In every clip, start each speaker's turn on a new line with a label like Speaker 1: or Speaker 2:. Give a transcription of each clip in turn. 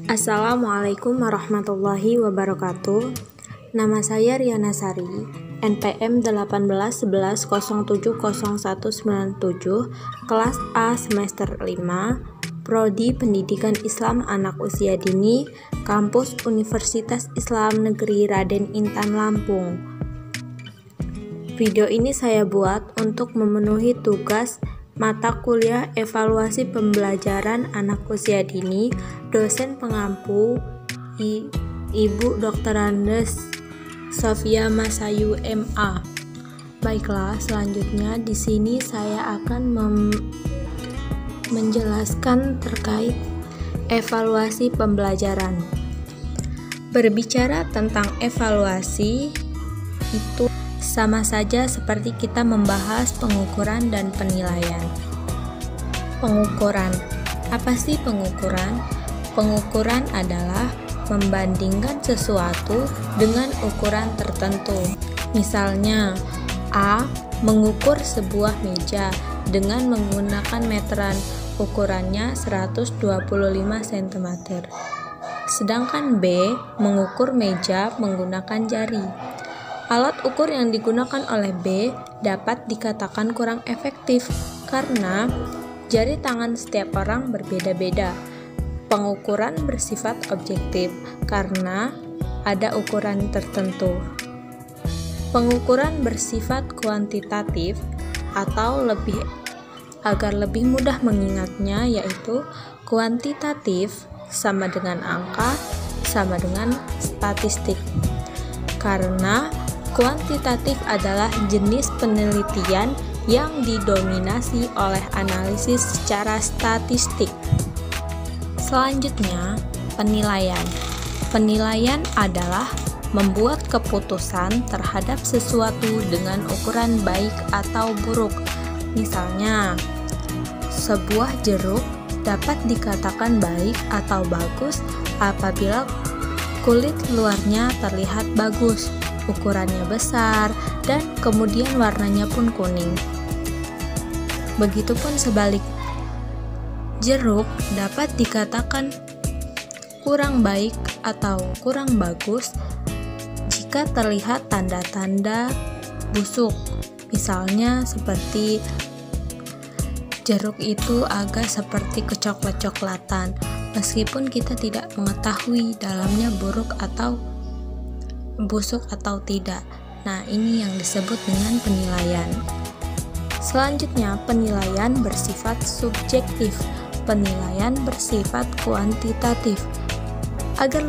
Speaker 1: Assalamualaikum warahmatullahi wabarakatuh. Nama saya Riana Sari, NPM 1811070197, kelas A semester 5, Prodi Pendidikan Islam Anak Usia Dini, Kampus Universitas Islam Negeri Raden Intan Lampung. Video ini saya buat untuk memenuhi tugas mata kuliah evaluasi pembelajaran anak usia dini, dosen pengampu Ibu Dr. Andes Sofia Masayu MA. Baiklah, selanjutnya di sini saya akan menjelaskan terkait evaluasi pembelajaran. Berbicara tentang evaluasi itu sama saja seperti kita membahas pengukuran dan penilaian. Pengukuran. Apa sih pengukuran? Pengukuran adalah membandingkan sesuatu dengan ukuran tertentu. Misalnya, A mengukur sebuah meja dengan menggunakan meteran, ukurannya 125 cm. Sedangkan B mengukur meja menggunakan jari. Alat ukur yang digunakan oleh B dapat dikatakan kurang efektif karena jari tangan setiap orang berbeda-beda. Pengukuran bersifat objektif karena ada ukuran tertentu. Pengukuran bersifat kuantitatif atau agar lebih mudah mengingatnya, yaitu kuantitatif sama dengan angka sama dengan statistik. Karena kuantitatif adalah jenis penelitian yang didominasi oleh analisis secara statistik. Selanjutnya, penilaian. Penilaian adalah membuat keputusan terhadap sesuatu dengan ukuran baik atau buruk. Misalnya, sebuah jeruk dapat dikatakan baik atau bagus apabila kulit luarnya terlihat bagus, ukurannya besar, dan kemudian warnanya pun kuning. Begitupun sebalik, jeruk dapat dikatakan kurang baik atau kurang bagus jika terlihat tanda-tanda busuk. Misalnya seperti jeruk itu agak seperti kecoklat-coklatan, meskipun kita tidak mengetahui dalamnya busuk atau tidak. Nah, ini yang disebut dengan penilaian. Selanjutnya, penilaian bersifat subjektif. Penilaian bersifat kuantitatif. Agar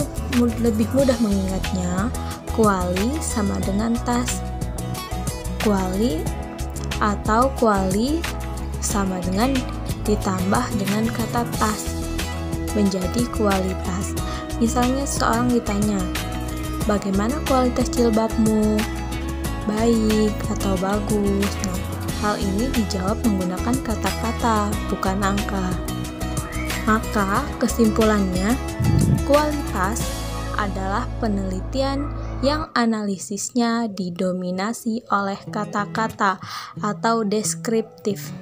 Speaker 1: lebih mudah mengingatnya, kuali sama dengan tas. Kuali atau kuali sama dengan ditambah dengan kata tas menjadi kualitas. Misalnya seorang ditanya, bagaimana kualitas jilbabmu? Baik atau bagus? Nah, hal ini dijawab menggunakan kata-kata, bukan angka. Maka kesimpulannya, kualitas adalah penelitian yang analisisnya didominasi oleh kata-kata atau deskriptif.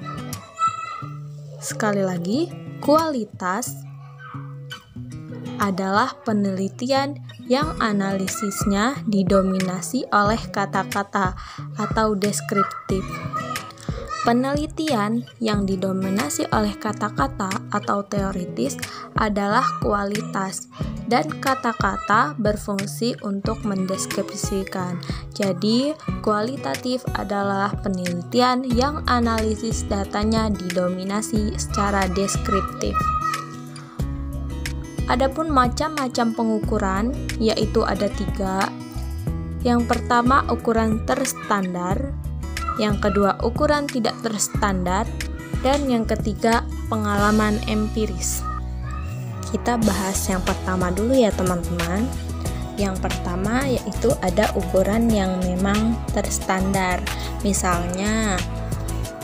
Speaker 1: Sekali lagi, kualitas adalah penelitian yang analisisnya didominasi oleh kata-kata atau deskriptif. Penelitian yang didominasi oleh kata-kata atau teoritis adalah kualitas, dan kata-kata berfungsi untuk mendeskripsikan. Jadi, kualitatif adalah penelitian yang analisis datanya didominasi secara deskriptif. Adapun macam-macam pengukuran, yaitu ada 3. Yang pertama, ukuran terstandar. Yang kedua, ukuran tidak terstandar. Dan yang ketiga, pengalaman empiris. Kita bahas yang pertama dulu ya teman-teman. Yang pertama yaitu ada ukuran yang memang terstandar. Misalnya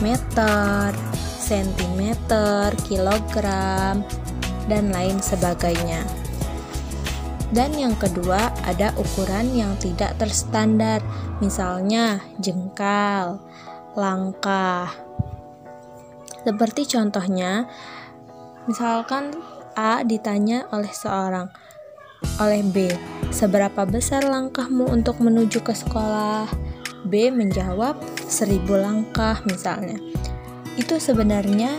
Speaker 1: meter, sentimeter, kilogram, dan lain sebagainya. Dan yang kedua ada ukuran yang tidak terstandar, misalnya jengkal, langkah. Seperti contohnya, misalkan A ditanya oleh B, seberapa besar langkahmu untuk menuju ke sekolah? B menjawab 1000 langkah misalnya. Itu sebenarnya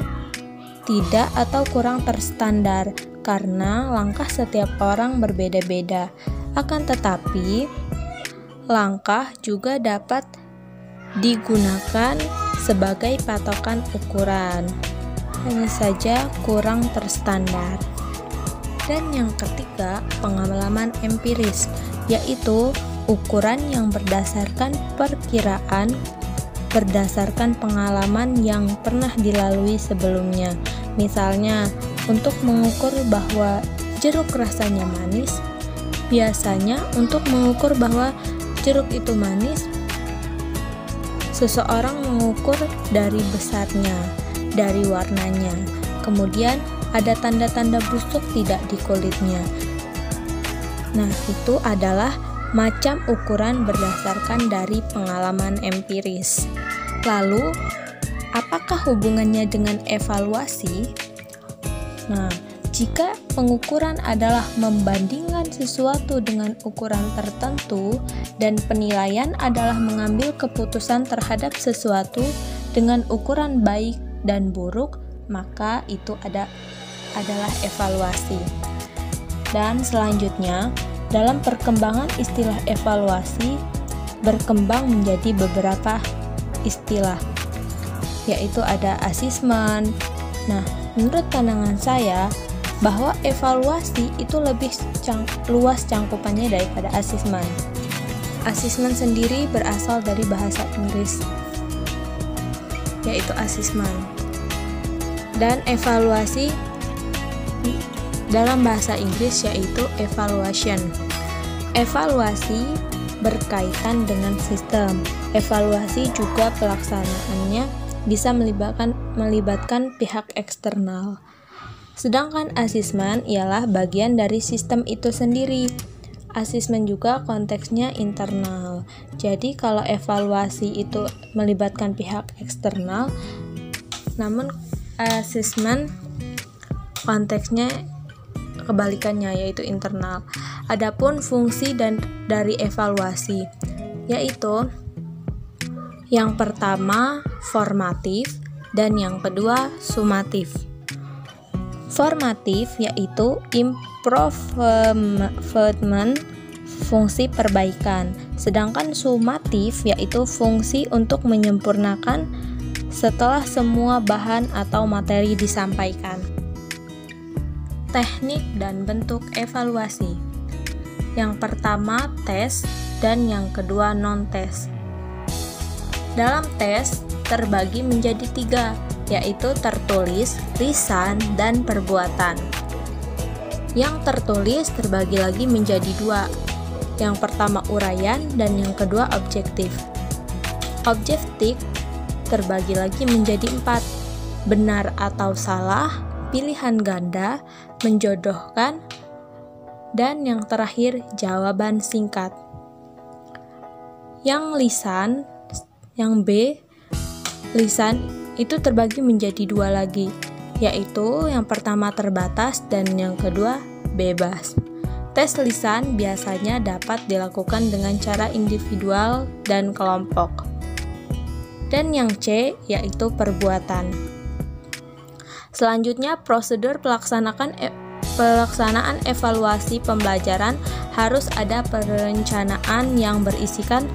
Speaker 1: tidak atau kurang terstandar karena langkah setiap orang berbeda-beda. Akan tetapi, langkah juga dapat digunakan sebagai patokan ukuran. Hanya saja kurang terstandar. Dan yang ketiga, pengalaman empiris, yaitu ukuran yang berdasarkan perkiraan berdasarkan pengalaman yang pernah dilalui sebelumnya. Misalnya, untuk mengukur bahwa jeruk rasanya manis, biasanya untuk mengukur bahwa jeruk itu manis, seseorang mengukur dari besarnya, dari warnanya, kemudian ada tanda-tanda busuk tidak di kulitnya. Nah, itu adalah macam ukuran berdasarkan dari pengalaman empiris. Lalu, apakah hubungannya dengan evaluasi? Nah, jika pengukuran adalah membandingkan sesuatu dengan ukuran tertentu dan penilaian adalah mengambil keputusan terhadap sesuatu dengan ukuran baik dan buruk, maka itu adalah evaluasi. Dan selanjutnya, dalam perkembangan istilah evaluasi berkembang menjadi beberapa istilah, yaitu ada asesmen. Nah, menurut pandangan saya bahwa evaluasi itu lebih luas cangkupannya daripada asesmen. Asesmen sendiri berasal dari bahasa Inggris, yaitu asesmen. Dan evaluasi dalam bahasa Inggris yaitu evaluation. Evaluasi berkaitan dengan sistem. Evaluasi juga pelaksanaannya bisa melibatkan pihak eksternal. Sedangkan asesmen ialah bagian dari sistem itu sendiri. Asesmen juga konteksnya internal. Jadi kalau evaluasi itu melibatkan pihak eksternal, namun asesmen konteksnya kebalikannya, yaitu internal. Adapun fungsi dari evaluasi, yaitu yang pertama formatif dan yang kedua sumatif. Formatif yaitu improvement, fungsi perbaikan, sedangkan sumatif yaitu fungsi untuk menyempurnakan setelah semua bahan atau materi disampaikan. Teknik dan bentuk evaluasi. Yang pertama tes dan yang kedua non-tes. Dalam tes terbagi menjadi 3, yaitu tertulis, lisan, dan perbuatan. Yang tertulis terbagi lagi menjadi 2. Yang pertama uraian dan yang kedua objektif. Objektif terbagi lagi menjadi 4. Benar atau salah, pilihan ganda, menjodohkan, dan yang terakhir jawaban singkat. Yang lisan, yang B, lisan itu terbagi menjadi 2 lagi, yaitu yang pertama terbatas dan yang kedua bebas. Tes lisan biasanya dapat dilakukan dengan cara individual dan kelompok. Dan yang C yaitu perbuatan. Selanjutnya, prosedur pelaksanaan evaluasi pembelajaran harus ada perencanaan yang berisikan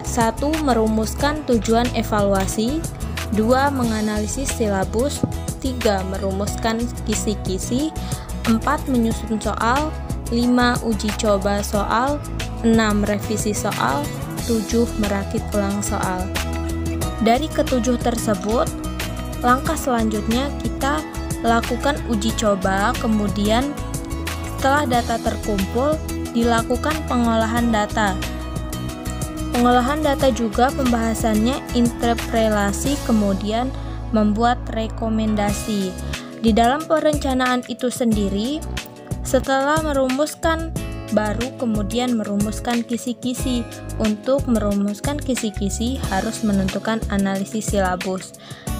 Speaker 1: 1. Merumuskan tujuan evaluasi, 2. Menganalisis silabus, 3. Merumuskan kisi-kisi, 4. Menyusun soal, 5. Uji coba soal, 6. Revisi soal, 7. Merakit ulang soal. Dari ketujuh tersebut, langkah selanjutnya kita lakukan uji coba, kemudian setelah data terkumpul, dilakukan pengolahan data. Pengolahan data juga pembahasannya interpelasi, kemudian membuat rekomendasi. Di dalam perencanaan itu sendiri, setelah merumuskan, baru kemudian merumuskan kisi-kisi. Untuk merumuskan kisi-kisi harus menentukan analisis silabus.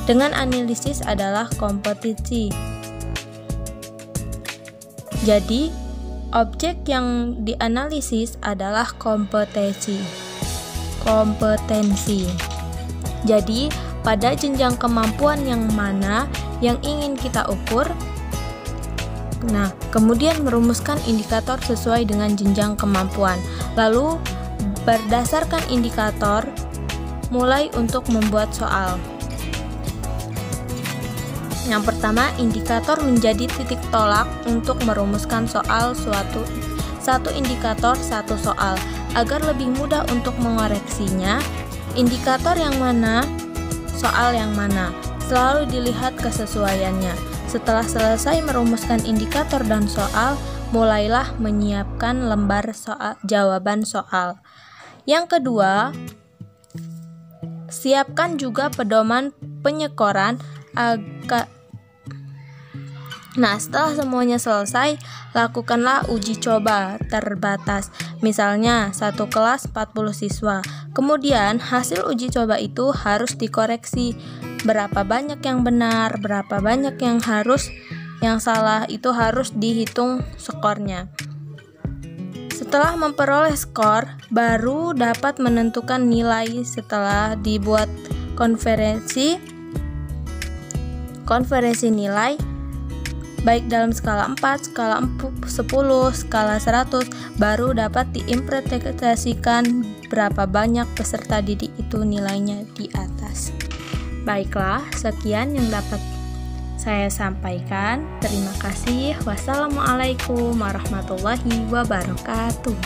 Speaker 1: Dengan analisis adalah kompetisi. Jadi, objek yang dianalisis adalah kompetensi. Jadi, pada jenjang kemampuan yang mana yang ingin kita ukur? Nah, kemudian merumuskan indikator sesuai dengan jenjang kemampuan. Lalu, berdasarkan indikator, mulai untuk membuat soal. Yang pertama, indikator menjadi titik tolak untuk merumuskan soal satu indikator satu soal. Agar lebih mudah untuk mengoreksinya, indikator yang mana, soal yang mana, selalu dilihat kesesuaiannya. Setelah selesai merumuskan indikator dan soal, mulailah menyiapkan lembar jawaban soal. Yang kedua, siapkan juga pedoman penyekoran Nah, setelah semuanya selesai, lakukanlah uji coba terbatas. Misalnya, satu kelas 40 siswa. Kemudian, hasil uji coba itu harus dikoreksi. Berapa banyak yang benar, berapa banyak yang salah, itu harus dihitung skornya. Setelah memperoleh skor, baru dapat menentukan nilai setelah dibuat konferensi nilai baik dalam skala 4, skala 10, skala 100, baru dapat diinterpretasikan berapa banyak peserta didik itu nilainya di atas. Baiklah, sekian yang dapat saya sampaikan. Terima kasih. Wassalamualaikum warahmatullahi wabarakatuh.